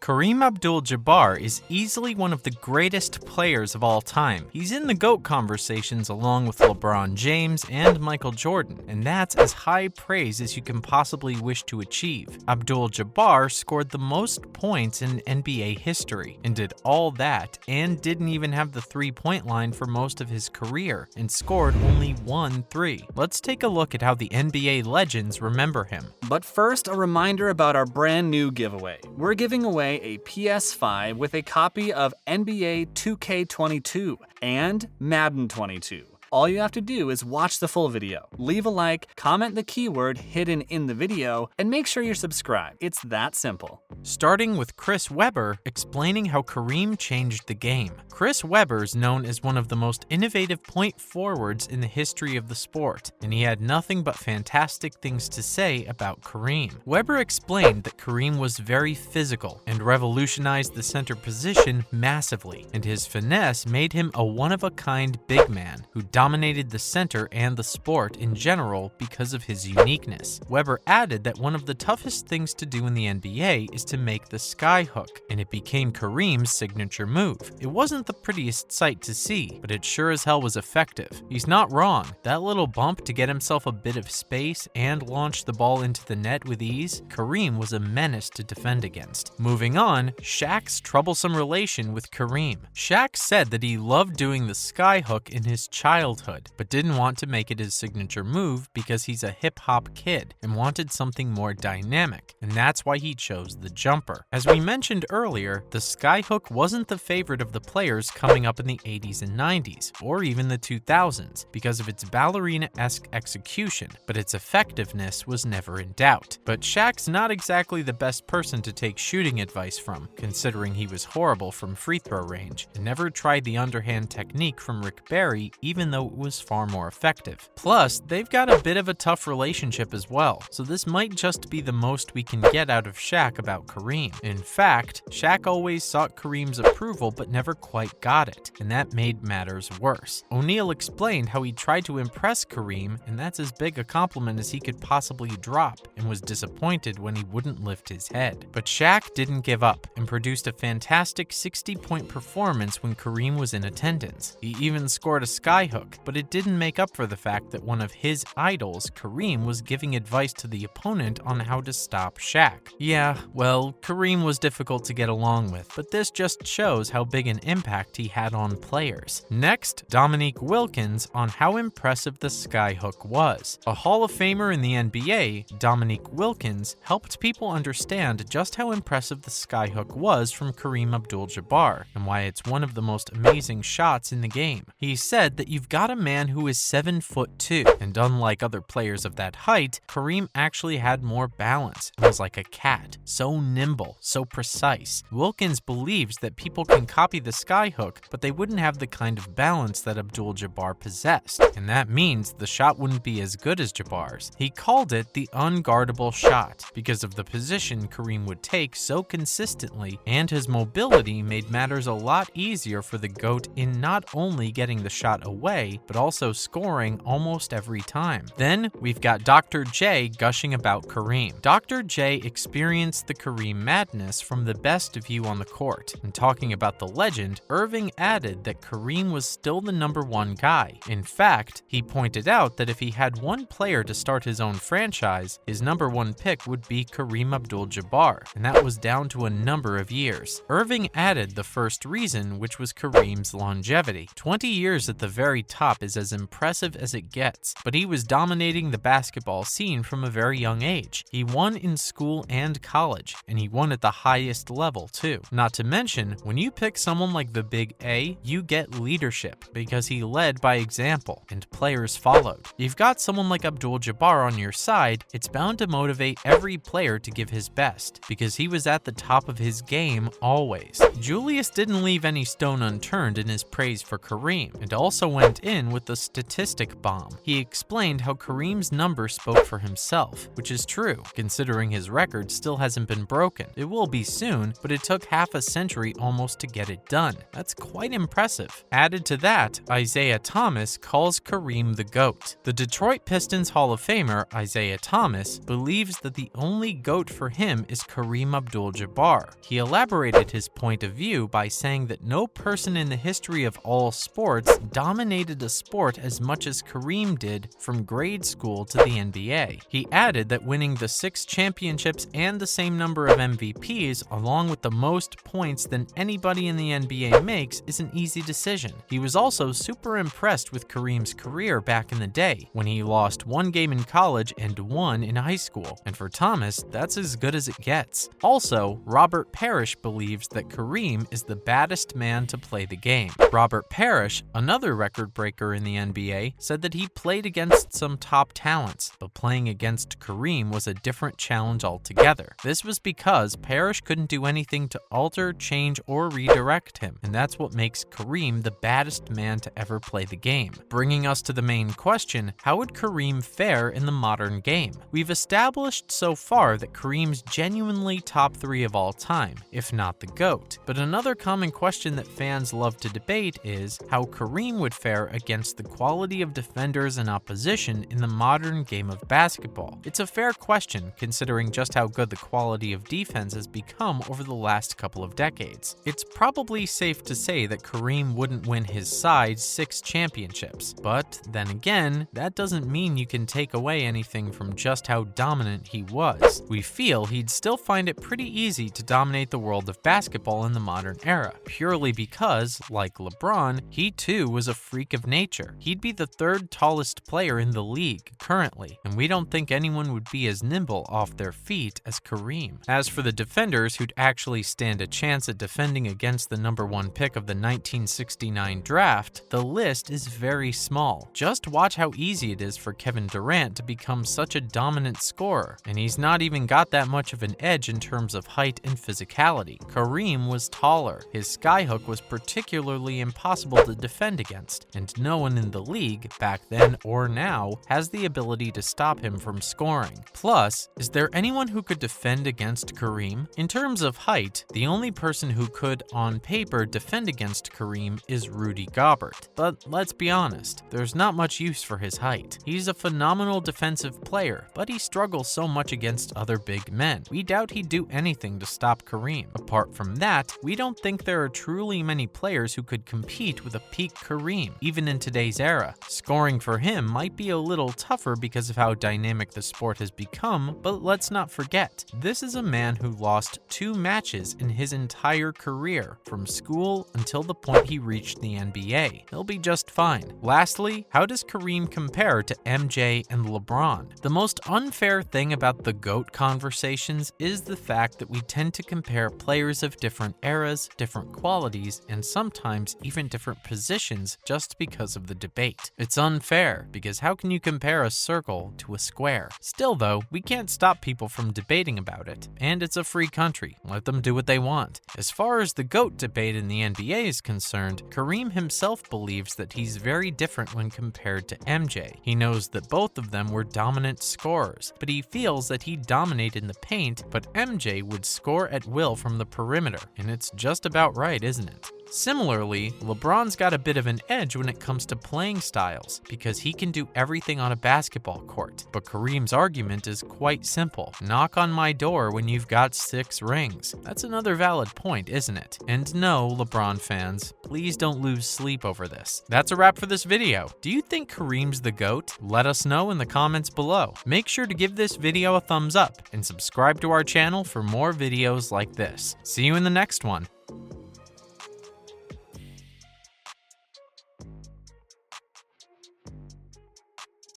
Kareem Abdul-Jabbar is easily one of the greatest players of all time. He's in the GOAT conversations along with LeBron James and Michael Jordan, and that's as high praise as you can possibly wish to achieve. Abdul-Jabbar scored the most points in NBA history, and did all that, and didn't even have the three-point line for most of his career, and scored only 1 3. Let's take a look at how the NBA legends remember him. But first, a reminder about our brand new giveaway. We're giving away a PS5 with a copy of NBA 2K22 and Madden 22. All you have to do is watch the full video, leave a like, comment the keyword hidden in the video, and make sure you're subscribed. It's that simple. Starting with Chris Webber explaining how Kareem changed the game. Chris Webber is known as one of the most innovative point forwards in the history of the sport, and he had nothing but fantastic things to say about Kareem. Webber explained that Kareem was very physical and revolutionized the center position massively, and his finesse made him a one-of-a-kind big man who dominated the center and the sport in general because of his uniqueness. Webber added that one of the toughest things to do in the NBA is to make the skyhook, and it became Kareem's signature move. It wasn't the prettiest sight to see, but it sure as hell was effective. He's not wrong. That little bump to get himself a bit of space and launch the ball into the net with ease, Kareem was a menace to defend against. Moving on, Shaq's troublesome relation with Kareem. Shaq said that he loved doing the skyhook in his childhood, but didn't want to make it his signature move because he's a hip-hop kid and wanted something more dynamic, and that's why he chose the jumper. As we mentioned earlier, the skyhook wasn't the favorite of the players coming up in the 80s and 90s, or even the 2000s, because of its ballerina-esque execution, but its effectiveness was never in doubt. But Shaq's not exactly the best person to take shooting advice from, considering he was horrible from free throw range, and never tried the underhand technique from Rick Barry, even though it was far more effective. Plus, they've got a bit of a tough relationship as well, so this might just be the most we can get out of Shaq about Kareem. In fact, Shaq always sought Kareem's approval but never quite got it, and that made matters worse. O'Neal explained how he tried to impress Kareem, and that's as big a compliment as he could possibly drop, and was disappointed when he wouldn't lift his head. But Shaq didn't give up, and produced a fantastic 60-point performance when Kareem was in attendance. He even scored a skyhook, but it didn't make up for the fact that one of his idols, Kareem, was giving advice to the opponent on how to stop Shaq. Yeah, well, Kareem was difficult to get along with, but this just shows how big an impact he had on players. Next, Dominique Wilkins on how impressive the skyhook was. A Hall of Famer in the NBA, Dominique Wilkins helped people understand just how impressive the skyhook was from Kareem Abdul-Jabbar, and why it's one of the most amazing shots in the game. He said that you've got a man who is 7'2", and unlike other players of that height, Kareem actually had more balance and was like a cat, so nimble, so precise. Wilkins believes that people can copy the skyhook, but they wouldn't have the kind of balance that Abdul-Jabbar possessed, and that means the shot wouldn't be as good as Jabbar's. He called it the unguardable shot because of the position Kareem would take so consistently, and his mobility made matters a lot easier for the GOAT in not only getting the shot away, but also scoring almost every time. Then we've got Dr. J gushing about Kareem. Dr. J experienced the Kareem madness from the best view on the court, and talking about the legend, Irving added that Kareem was still the #1 guy. In fact, he pointed out that if he had one player to start his own franchise, his #1 pick would be Kareem Abdul-Jabbar, and that was down to a number of years. Irving added the first reason, which was Kareem's longevity. 20 years at the very top is as impressive as it gets, but he was dominating the basketball scene from a very young age. He won in school and college, and he won at the highest level too. Not to mention, when you pick someone like the Big A, you get leadership because he led by example and players followed. You've got someone like Abdul-Jabbar on your side, it's bound to motivate every player to give his best because he was at the top of his game always. Julius didn't leave any stone unturned in his praise for Kareem, and also went in with the statistic bomb. He explained how Kareem's number spoke for himself, which is true, considering his record still hasn't been broken. It will be soon, but it took half a century almost to get it done. That's quite impressive. Added to that, Isaiah Thomas calls Kareem the GOAT. The Detroit Pistons Hall of Famer, Isaiah Thomas, believes that the only GOAT for him is Kareem Abdul-Jabbar. He elaborated his point of view by saying that no person in the history of all sports dominated a sport as much as Kareem did from grade school to the NBA. He added that winning the 6 championships and the same number of MVPs, along with the most points than anybody in the NBA makes, is an easy decision. He was also super impressed with Kareem's career back in the day, when he lost 1 game in college and 1 in high school. And for Thomas, that's as good as it gets. Also, Robert Parrish believes that Kareem is the baddest man to play the game. Robert Parrish, another record breaker in the NBA, said that he played against some top talents, but playing against Kareem was a different challenge altogether. This was because Parrish couldn't do anything to alter, change, or redirect him, and that's what makes Kareem the baddest man to ever play the game. Bringing us to the main question, how would Kareem fare in the modern game? We've established so far that Kareem's genuinely top 3 of all time, if not the GOAT. But another common question that fans love to debate is how Kareem would fare against the quality of defenders and opposition in the modern game of basketball. It's a fair question considering just how good the quality of defense has become over the last couple of decades. It's probably safe to say that Kareem wouldn't win his side 6 championships, but then again, that doesn't mean you can take away anything from just how dominant he was. We feel he'd still find it pretty easy to dominate the world of basketball in the modern era, purely because, like LeBron, he too was a freak of nature. He'd be the 3rd tallest player in the league currently, and we don't think anyone would be as nimble off their feet as Kareem. As for the defenders who'd actually stand a chance at defending against the number 1 pick of the 1969 draft, the list is very small. Just watch how easy it is for Kevin Durant to become such a dominant scorer, and he's not even got that much of an edge in terms of height and physicality. Kareem was taller, his skyhook was particularly impossible to defend against, and no one in the league, back then or now, has the ability to stop him from scoring. Plus, is there anyone who could defend against Kareem? In terms of height, the only person who could, on paper, defend against Kareem is Rudy Gobert. But let's be honest, there's not much use for his height. He's a phenomenal defensive player, but he struggles so much against other big men. We doubt he'd do anything to stop Kareem. Apart from that, we don't think there are truly many players who could compete with a peak Kareem, even in today's era. Scoring for him might be a little tougher because of how dynamic the sport has become, but let's not forget, this is a man who lost 2 matches in his entire career, from school until the point he reached the NBA. He'll be just fine. Lastly, how does Kareem compare to MJ and LeBron? The most unfair thing about the GOAT conversations is the fact that we tend to compare players of different eras, different qualities, and sometimes even different positions just because of the debate. It's unfair, because how can you compare a circle to a square? Still though, we can't stop people from debating about it, and it's a free country. Let them do what they want. As far as the GOAT debate in the NBA is concerned, Kareem himself believes that he's very different when compared to MJ. He knows that both of them were dominant scorers, but he feels that he dominated in the paint, but MJ would score at will from the perimeter, and it's just about right, isn't it? Similarly, LeBron's got a bit of an edge when it comes to playing styles, because he can do everything on a basketball court. But Kareem's argument is quite simple. Knock on my door when you've got 6 rings. That's another valid point, isn't it? And no, LeBron fans, please don't lose sleep over this. That's a wrap for this video. Do you think Kareem's the GOAT? Let us know in the comments below. Make sure to give this video a thumbs up and subscribe to our channel for more videos like this. See you in the next one.